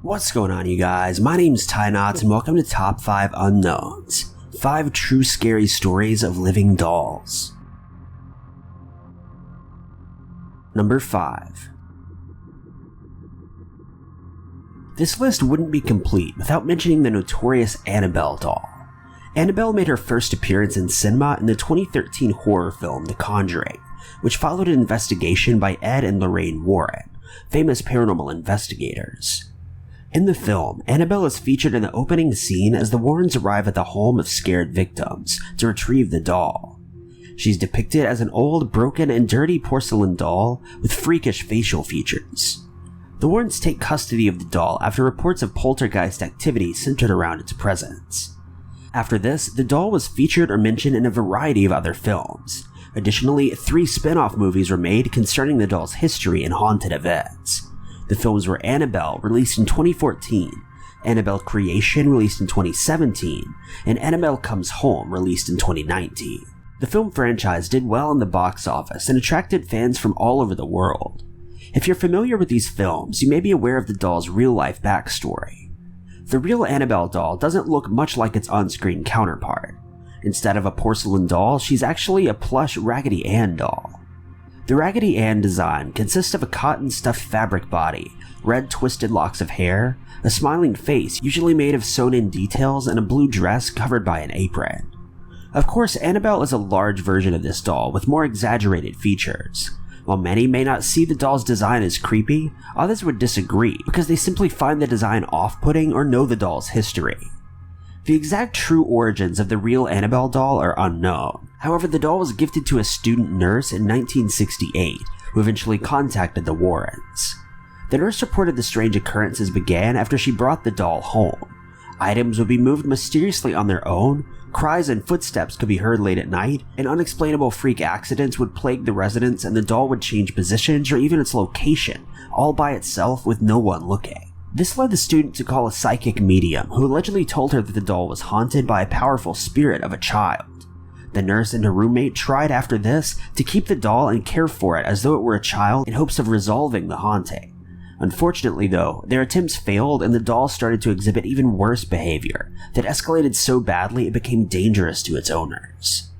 What's going on, you guys? My name's Ty Knotts and welcome to Top 5 Unknowns. 5 true scary stories of living dolls. Number 5. This list wouldn't be complete without mentioning the notorious Annabelle doll. Annabelle made her first appearance in cinema in the 2013 horror film The Conjuring, which followed an investigation by Ed and Lorraine Warren, famous paranormal investigators. In the film, Annabelle is featured in the opening scene as the Warrens arrive at the home of scared victims to retrieve the doll. She's depicted as an old, broken, and dirty porcelain doll with freakish facial features. The Warrens take custody of the doll after reports of poltergeist activity centered around its presence. After this, the doll was featured or mentioned in a variety of other films. Additionally, 3 spin-off movies were made concerning the doll's history and haunted events. The films were Annabelle, released in 2014, Annabelle Creation, released in 2017, and Annabelle Comes Home, released in 2019. The film franchise did well in the box office and attracted fans from all over the world. If you're familiar with these films, you may be aware of the doll's real-life backstory. The real Annabelle doll doesn't look much like its on-screen counterpart. Instead of a porcelain doll, she's actually a plush Raggedy Ann doll. The Raggedy Ann design consists of a cotton-stuffed fabric body, red twisted locks of hair, a smiling face usually made of sewn-in details, and a blue dress covered by an apron. Of course, Annabelle is a large version of this doll with more exaggerated features. While many may not see the doll's design as creepy, others would disagree because they simply find the design off-putting or know the doll's history. The exact true origins of the real Annabelle doll are unknown. However, the doll was gifted to a student nurse in 1968, who eventually contacted the Warrens. The nurse reported the strange occurrences began after she brought the doll home. Items would be moved mysteriously on their own, cries and footsteps could be heard late at night, and unexplainable freak accidents would plague the residents, and the doll would change positions or even its location, all by itself with no one looking. This led the student to call a psychic medium, who allegedly told her that the doll was haunted by a powerful spirit of a child. The nurse and her roommate tried after this to keep the doll and care for it as though it were a child in hopes of resolving the haunting. Unfortunately though, their attempts failed and the doll started to exhibit even worse behavior that escalated so badly it became dangerous to its owners.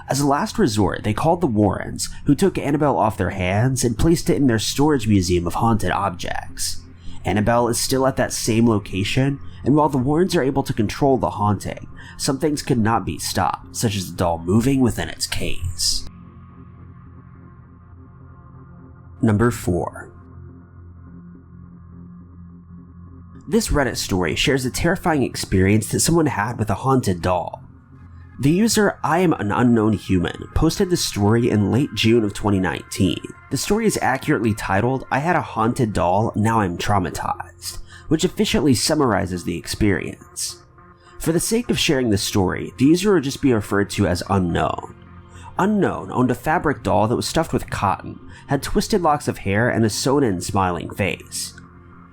As a last resort, they called the Warrens, who took Annabelle off their hands and placed it in their storage museum of haunted objects. Annabelle is still at that same location, and while the Warrens are able to control the haunting, some things could not be stopped, such as the doll moving within its case. Number 4. This Reddit story shares a terrifying experience that someone had with a haunted doll. The user I Am an Unknown Human posted the story in late June of 2019. The story is accurately titled, "I had a haunted doll, now I'm traumatized," which efficiently summarizes the experience. For the sake of sharing the story, the user will just be referred to as Unknown. Unknown owned a fabric doll that was stuffed with cotton, had twisted locks of hair, and a sewn-in smiling face.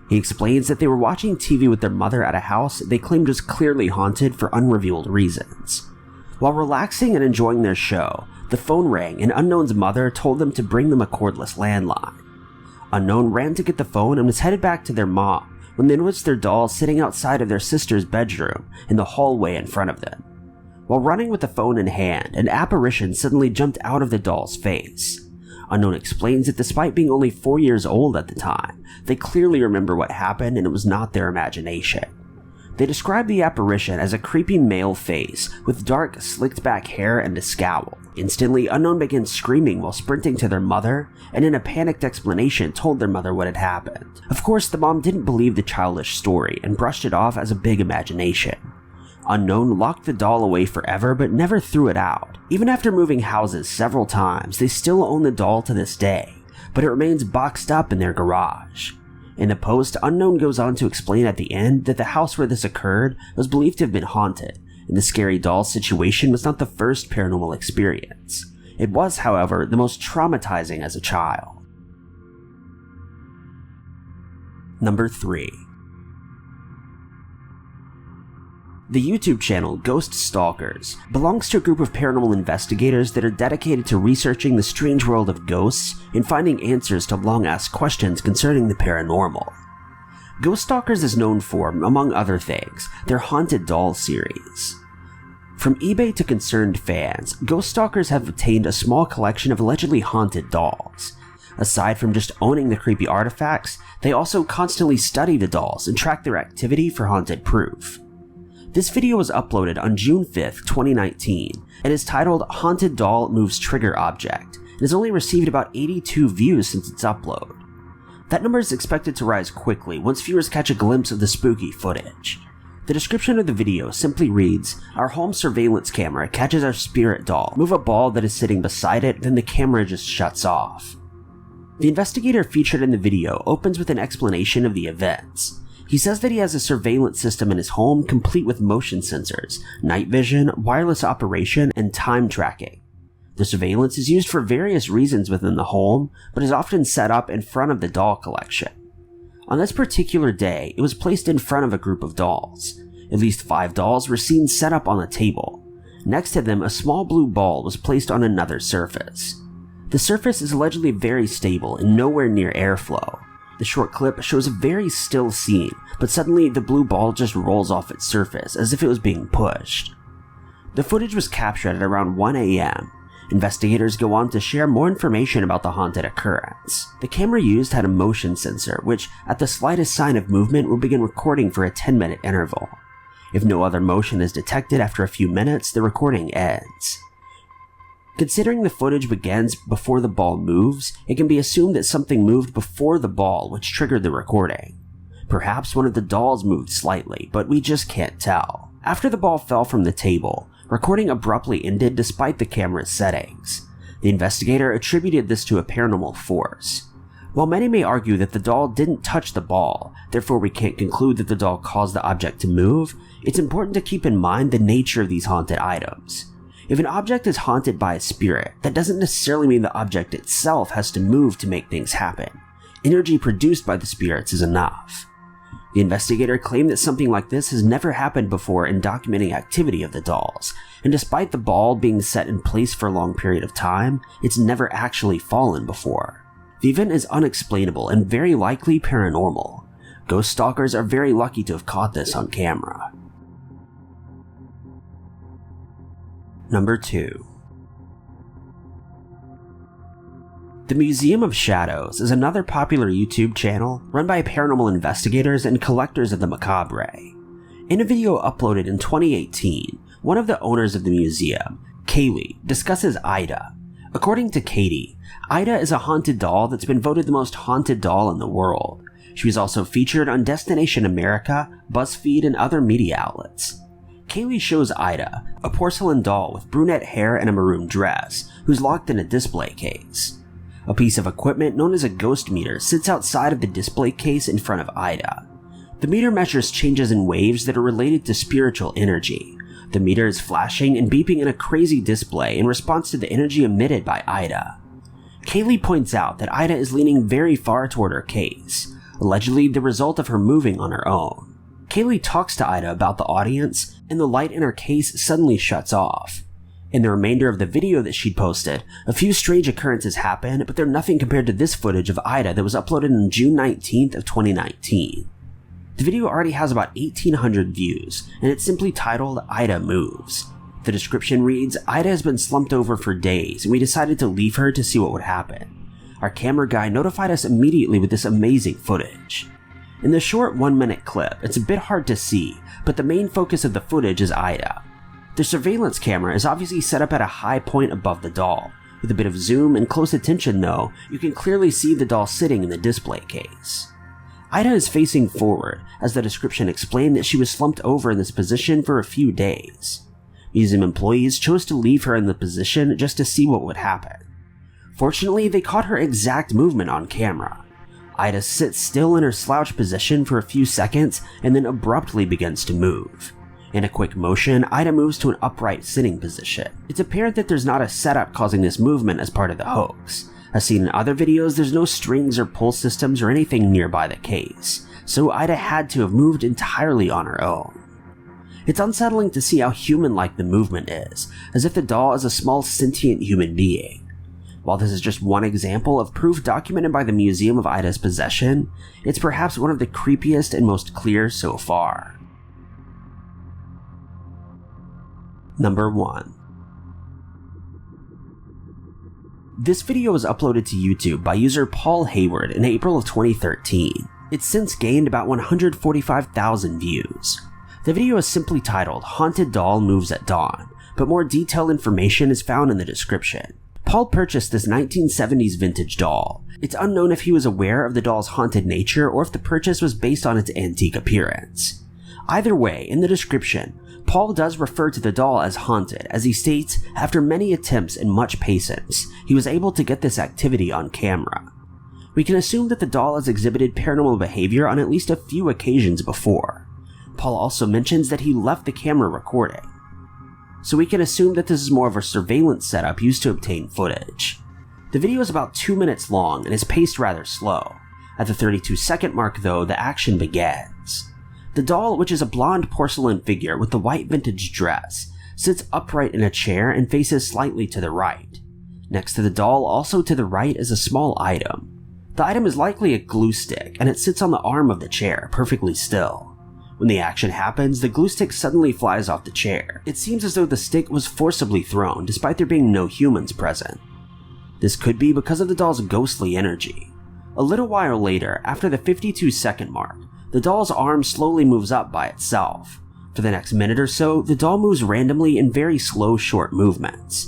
He explains that they were watching TV with their mother at a house they claimed was clearly haunted for unrevealed reasons. While relaxing and enjoying their show, the phone rang and Unknown's mother told them to bring them a cordless landline. Unknown ran to get the phone and was headed back to their mom when they noticed their doll sitting outside of their sister's bedroom in the hallway in front of them. While running with the phone in hand, an apparition suddenly jumped out of the doll's face. Unknown explains that despite being only 4 years old at the time, they clearly remember what happened and it was not their imagination. They describe the apparition as a creepy male face with dark, slicked-back hair and a scowl. Instantly, Unknown began screaming while sprinting to their mother, and in a panicked explanation told their mother what had happened. Of course, the mom didn't believe the childish story and brushed it off as a big imagination. Unknown locked the doll away forever but never threw it out. Even after moving houses several times, they still own the doll to this day, but it remains boxed up in their garage. In the post, Unknown goes on to explain at the end that the house where this occurred was believed to have been haunted, and the scary doll situation was not the first paranormal experience. It was, however, the most traumatizing as a child. Number 3. The YouTube channel Ghost Stalkers belongs to a group of paranormal investigators that are dedicated to researching the strange world of ghosts and finding answers to long-asked questions concerning the paranormal. Ghost Stalkers is known for, among other things, their Haunted Doll series. From eBay to concerned fans, Ghost Stalkers have obtained a small collection of allegedly haunted dolls. Aside from just owning the creepy artifacts, they also constantly study the dolls and track their activity for haunted proof. This video was uploaded on June 5th, 2019, and is titled Haunted Doll Moves Trigger Object, and has only received about 82 views since its upload. That number is expected to rise quickly once viewers catch a glimpse of the spooky footage. The description of the video simply reads, "Our home surveillance camera catches our spirit doll, move a ball that is sitting beside it, then the camera just shuts off." The investigator featured in the video opens with an explanation of the events. He says that he has a surveillance system in his home complete with motion sensors, night vision, wireless operation, and time tracking. The surveillance is used for various reasons within the home, but is often set up in front of the doll collection. On this particular day, it was placed in front of a group of dolls. At least 5 dolls were seen set up on the table. Next to them, a small blue ball was placed on another surface. The surface is allegedly very stable and nowhere near airflow. The short clip shows a very still scene, but suddenly the blue ball just rolls off its surface as if it was being pushed. The footage was captured at around 1 a.m. Investigators go on to share more information about the haunted occurrence. The camera used had a motion sensor, which, at the slightest sign of movement, will begin recording for a 10-minute interval. If no other motion is detected after a few minutes, the recording ends. Considering the footage begins before the ball moves, it can be assumed that something moved before the ball, which triggered the recording. Perhaps one of the dolls moved slightly, but we just can't tell. After the ball fell from the table, recording abruptly ended despite the camera's settings. The investigator attributed this to a paranormal force. While many may argue that the doll didn't touch the ball, therefore we can't conclude that the doll caused the object to move, it's important to keep in mind the nature of these haunted items. If an object is haunted by a spirit, that doesn't necessarily mean the object itself has to move to make things happen. Energy produced by the spirits is enough. The investigator claimed that something like this has never happened before in documenting activity of the dolls, and despite the ball being set in place for a long period of time, it's never actually fallen before. The event is unexplainable and very likely paranormal. Ghost stalkers are very lucky to have caught this on camera. Number 2. The Museum of Shadows is another popular YouTube channel run by paranormal investigators and collectors of the macabre. In a video uploaded in 2018, one of the owners of the museum, Kaylee, discusses Ida. According to Katie, Ida is a haunted doll that's been voted the most haunted doll in the world. She was also featured on Destination America, BuzzFeed, and other media outlets. Kaylee shows Ida, a porcelain doll with brunette hair and a maroon dress, who's locked in a display case. A piece of equipment known as a ghost meter sits outside of the display case in front of Ida. The meter measures changes in waves that are related to spiritual energy. The meter is flashing and beeping in a crazy display in response to the energy emitted by Ida. Kaylee points out that Ida is leaning very far toward her case, allegedly the result of her moving on her own. Kaylee talks to Ida about the audience, and the light in her case suddenly shuts off. In the remainder of the video that she'd posted, a few strange occurrences happen, but they're nothing compared to this footage of Ida that was uploaded on June 19th of 2019. The video already has about 1,800 views, and it's simply titled Ida Moves. The description reads, "Ida has been slumped over for days, and we decided to leave her to see what would happen. Our camera guy notified us immediately with this amazing footage." In the short 1-minute clip, it's a bit hard to see, but the main focus of the footage is Ida. The surveillance camera is obviously set up at a high point above the doll. With a bit of zoom and close attention though, you can clearly see the doll sitting in the display case. Ida is facing forward, as the description explained that she was slumped over in this position for a few days. Museum employees chose to leave her in the position just to see what would happen. Fortunately, they caught her exact movement on camera. Ida sits still in her slouch position for a few seconds and then abruptly begins to move. In a quick motion, Ida moves to an upright sitting position. It's apparent that there's not a setup causing this movement as part of the hoax. As seen in other videos, there's no strings or pull systems or anything nearby the case, so Ida had to have moved entirely on her own. It's unsettling to see how human-like the movement is, as if the doll is a small sentient human being. While this is just one example of proof documented by the Museum of Ida's possession, it's perhaps one of the creepiest and most clear so far. Number 1. This video was uploaded to YouTube by user Paul Hayward in April of 2013. It's since gained about 145,000 views. The video is simply titled "Haunted Doll Moves at Dawn," but more detailed information is found in the description. Paul purchased this 1970s vintage doll. It's unknown if he was aware of the doll's haunted nature or if the purchase was based on its antique appearance. Either way, in the description, Paul does refer to the doll as haunted, as he states, after many attempts and much patience, he was able to get this activity on camera. We can assume that the doll has exhibited paranormal behavior on at least a few occasions before. Paul also mentions that he left the camera recording, so we can assume that this is more of a surveillance setup used to obtain footage. The video is about 2 minutes long and is paced rather slow. At the 32-second mark though, the action begins. The doll, which is a blonde porcelain figure with the white vintage dress, sits upright in a chair and faces slightly to the right. Next to the doll, also to the right, is a small item. The item is likely a glue stick, and it sits on the arm of the chair, perfectly still. When the action happens, the glue stick suddenly flies off the chair. It seems as though the stick was forcibly thrown, despite there being no humans present. This could be because of the doll's ghostly energy. A little while later, after the 52-second mark, the doll's arm slowly moves up by itself. For the next minute or so, the doll moves randomly in very slow, short movements.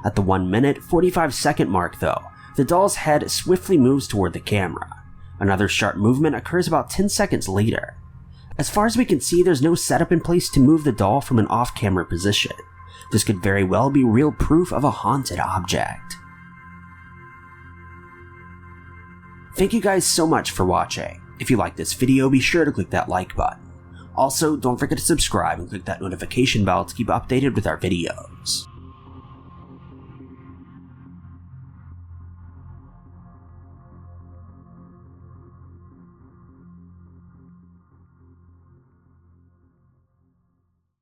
At the 1 minute, 45-second mark though, the doll's head swiftly moves toward the camera. Another sharp movement occurs about 10 seconds later. As far as we can see, there's no setup in place to move the doll from an off-camera position. This could very well be real proof of a haunted object. Thank you guys so much for watching. If you liked this video, be sure to click that like button. Also, don't forget to subscribe and click that notification bell to keep updated with our videos.